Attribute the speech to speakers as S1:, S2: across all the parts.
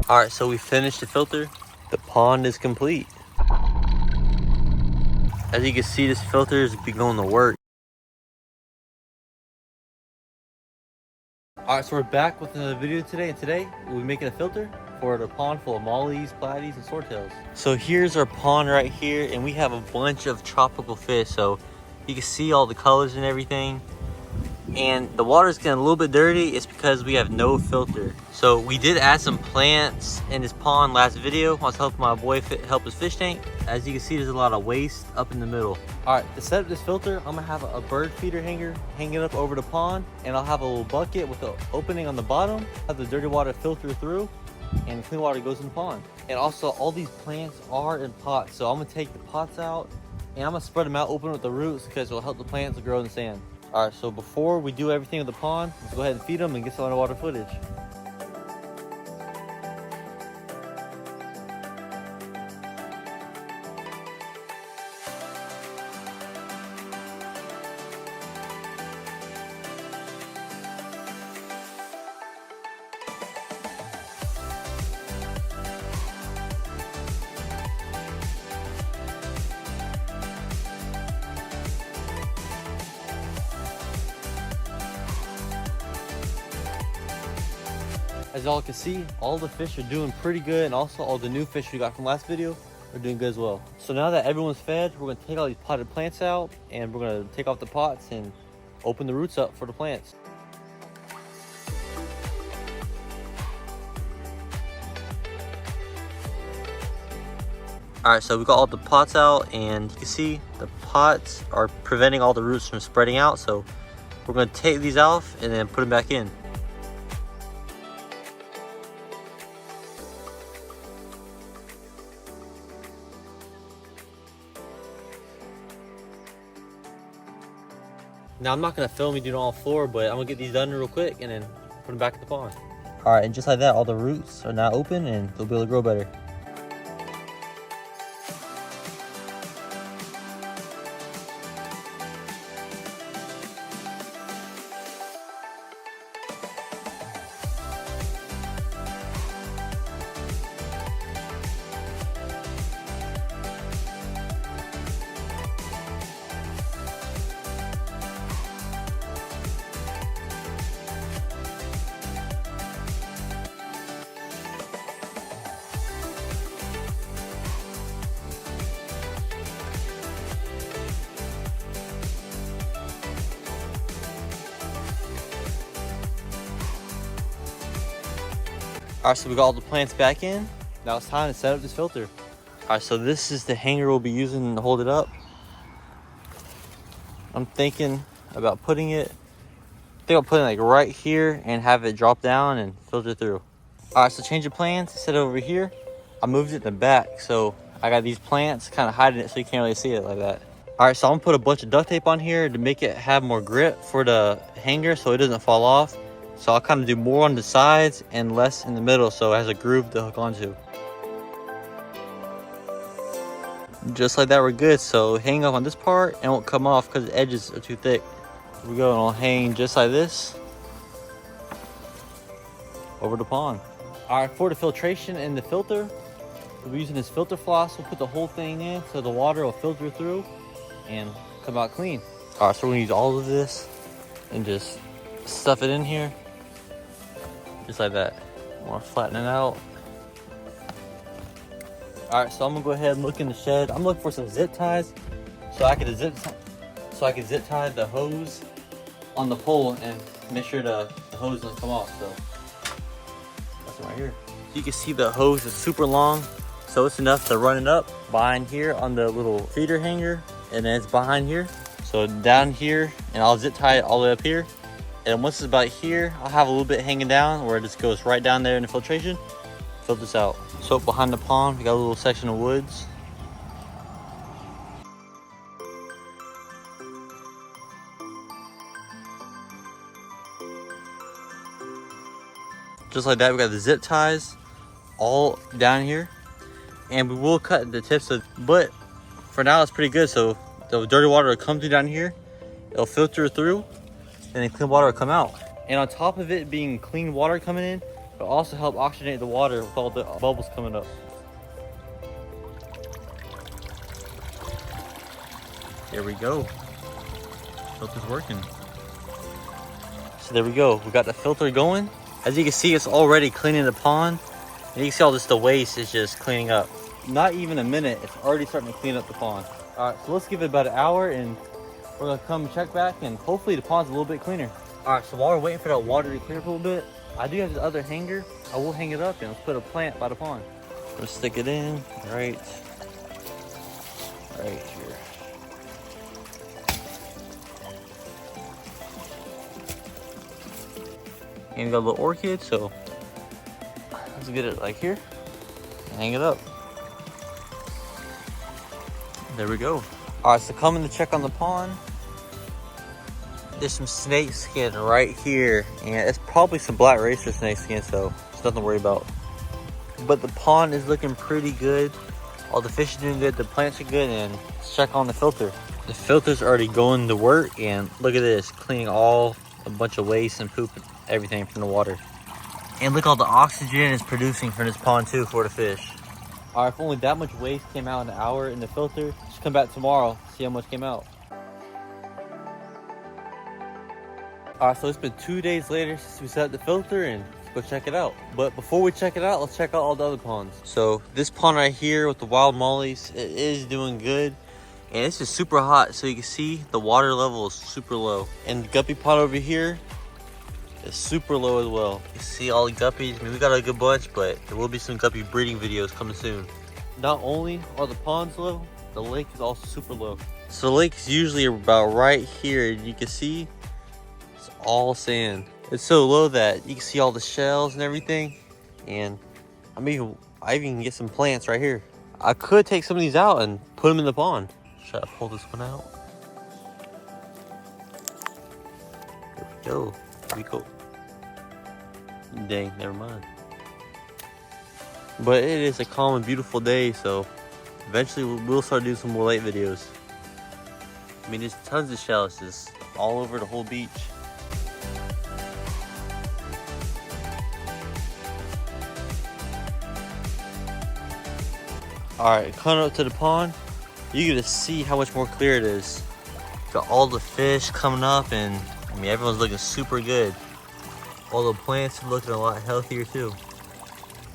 S1: All right, so we finished the filter. The pond is complete. As you can see, this filter is going to work. All right, so we're back with another video today, and today we'll be making a filter for the pond full of mollies, platies, and SwordTails. So here's our pond right here, and we have a bunch of tropical fish. So you can see all the colors and everything. And the water's getting a little bit dirty. It's because we have no filter. So we did add some plants in this pond last video. I was helping my boy help his fish tank. As you can see, there's a lot of waste up in the middle. All right, to set up this filter, I'm gonna have a bird feeder hanger hanging up over the pond, and I'll have a little bucket with an opening on the bottom, have the dirty water filter through, and clean water goes in the pond. And also, all these plants are in pots, so I'm gonna take the pots out, and I'm gonna spread them out open with the roots because it'll help the plants to grow in the sand. All right, so before we do everything with the pond, let's go ahead and feed them and get some underwater footage. As y'all can see, all the fish are doing pretty good, and also all the new fish we got from last video are doing good as well. So now that everyone's fed, we're gonna take all these potted plants out, and we're gonna take off the pots and open the roots up for the plants. All right, so we got all the pots out, and you can see the pots are preventing all the roots from spreading out. So we're gonna take these off and then put them back in. Now, I'm not gonna film me doing all four, but I'm gonna get these done real quick and then put them back in the pond. All right, and just like that, all the roots are now open and they'll be able to grow better. All right, so we got all the plants back in. Now it's time to set up this filter. All right, so this is the hanger we'll be using to hold it up. I'm thinking about putting it, I'll put it like right here and have it drop down and filter through. All right, so change of plans, set it over here. I moved it in the back, so I got these plants kind of hiding it so you can't really see it like that. All right, so I'm gonna put a bunch of duct tape on here to make it have more grip for the hanger so it doesn't fall off. So I'll kind of do more on the sides and less in the middle so it has a groove to hook onto. Just like that, we're good. So hang up on this part and it won't come off because the edges are too thick. Here we go, and I'll hang just like this over the pond. All right, for the filtration and the filter, we'll be using this filter floss. We'll put the whole thing in so the water will filter through and come out clean. All right, so we're gonna use all of this and just stuff it in here. Just like that. I want to flatten it out. All right, so I'm gonna go ahead and look in the shed. I'm looking for some zip ties so I can zip tie the hose on the pole and make sure the hose doesn't come off. So that's it right here. You can see the hose is super long, so it's enough to run it up behind here on the little feeder hanger, and then it's behind here. So down here, and I'll zip tie it all the way up here. And once it's about here, I'll have a little bit hanging down where it just goes right down there in the filtration. Filter this out. So behind the pond, we got a little section of woods. Just like that, we got the zip ties all down here. And we will cut the tips, but for now it's pretty good. So the dirty water will come through down here. It'll filter through, and then clean water will come out. And on top of it being clean water coming in, It'll also help oxygenate the water with all the bubbles coming up. There we go. Filter's working. So there we go. We got the filter going. As you can see, it's already cleaning the pond. And you can see all this, the waste is just cleaning up. Not even a minute, it's already starting to clean up the pond. All right, so let's give it about an hour and we're gonna come check back and hopefully the pond's a little bit cleaner. All right, so while we're waiting for that water to clear up a little bit, I do have the other hanger. I will hang it up and let's put a plant by the pond. Let's stick it in right here. And got a little orchid, so let's get it like here and hang it up. There we go. All right, so coming to check on the pond. There's some snake skin right here, and it's probably some black racer snake skin, so it's nothing to worry about. But the pond is looking pretty good. All the fish are doing good, the plants are good, and let's check on the filter. The filter's already going to work, and look at this, cleaning all a bunch of waste and poop and everything from the water. And look, all the oxygen is producing from this pond too for the fish. All right, if only that much waste came out in an hour in the filter, just come back tomorrow, see how much came out. All right, so it's been 2 days later since we set up the filter, and let's go check it out. But before we check it out, let's check out all the other ponds. So this pond right here with the wild mollies, it is doing good. And it's just super hot, so you can see the water level is super low. And the guppy pond over here is super low as well. You see all the guppies. I mean, we got a good bunch, but there will be some guppy breeding videos coming soon. Not only are the ponds low, the lake is also super low. So the lake is usually about right here, and you can see it's all sand. It's so low that you can see all the shells and everything. And I even can get some plants right here. I could take some of these out and put them in the pond. Should I pull this one out? There we go. Pretty cool. Dang, never mind. But it is a calm and beautiful day, so eventually we'll start doing some more lake videos. I mean, there's tons of shells just all over the whole beach. Alright, coming up to the pond, you get to see how much more clear it is. Got all the fish coming up, and I mean, everyone's looking super good. All the plants are looking a lot healthier too.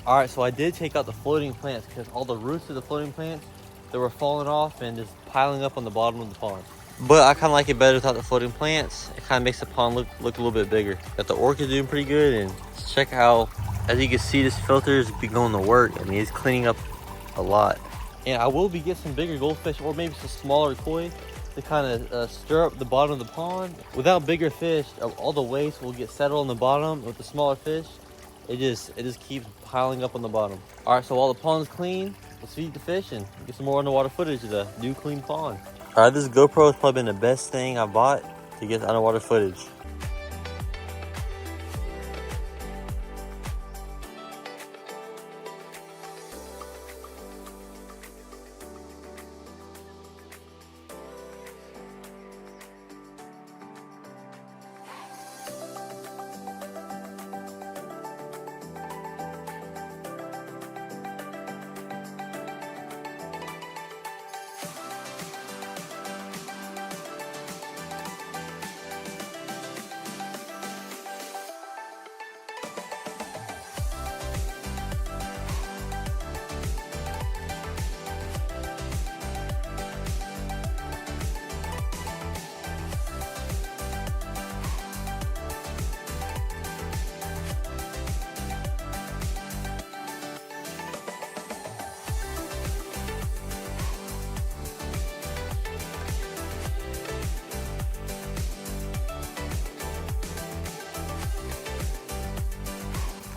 S1: All right, so I did take out the floating plants because all the roots of the floating plants, they were falling off and just piling up on the bottom of the pond. But I kind of like it better without the floating plants. It kind of makes the pond look a little bit bigger. Got the orchid doing pretty good, and check how, as you can see, this filter is going to work. I mean, it's cleaning up a lot. And I will be getting some bigger goldfish or maybe some smaller koi to kind of stir up the bottom of the pond. Without bigger fish, all the waste will get settled on the bottom. With the smaller fish, it just keeps piling up on the bottom. All right, so while the pond's clean, let's feed the fish and get some more underwater footage of the new clean pond. All right, this GoPro has probably been the best thing I bought to get underwater footage.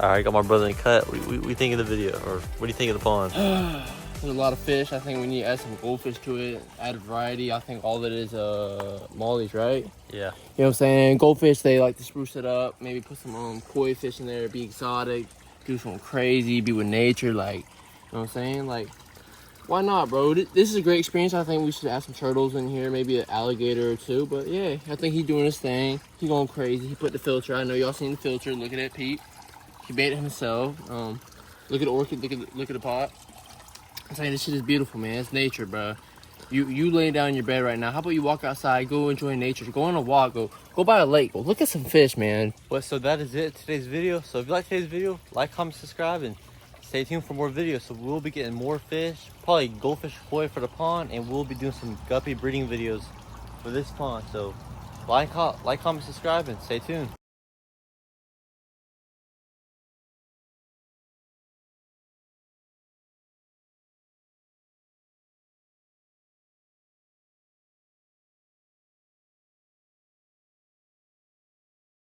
S1: All right, got my brother in cut. What do you think of the video, or what do you think of the pond?
S2: There's a lot of fish. I think we need to add some goldfish to it, add a variety. I think all of it is mollies, right?
S1: Yeah.
S2: You know what I'm saying? Goldfish, they like to spruce it up. Maybe put some koi fish in there, be exotic, do something crazy, be with nature, like, you know what I'm saying? Like, why not, bro? This is a great experience. I think we should add some turtles in here, maybe an alligator or two. But yeah, I think he's doing his thing. He's going crazy. He put the filter. I know y'all seen the filter. Look at that, Pete. He made it himself. Look at the orchid. Look at the pot. I'm saying this shit is beautiful, man. It's nature, bro. You laying down in your bed right now. How about you walk outside, go enjoy nature, go on a walk, go by a lake, go look at some fish, man.
S1: Well, so that is it, today's video. So if you like today's video, like, comment, subscribe, and stay tuned for more videos. So we'll be getting more fish, probably goldfish koi for the pond, and we'll be doing some guppy breeding videos for this pond. So like, comment, subscribe, and stay tuned.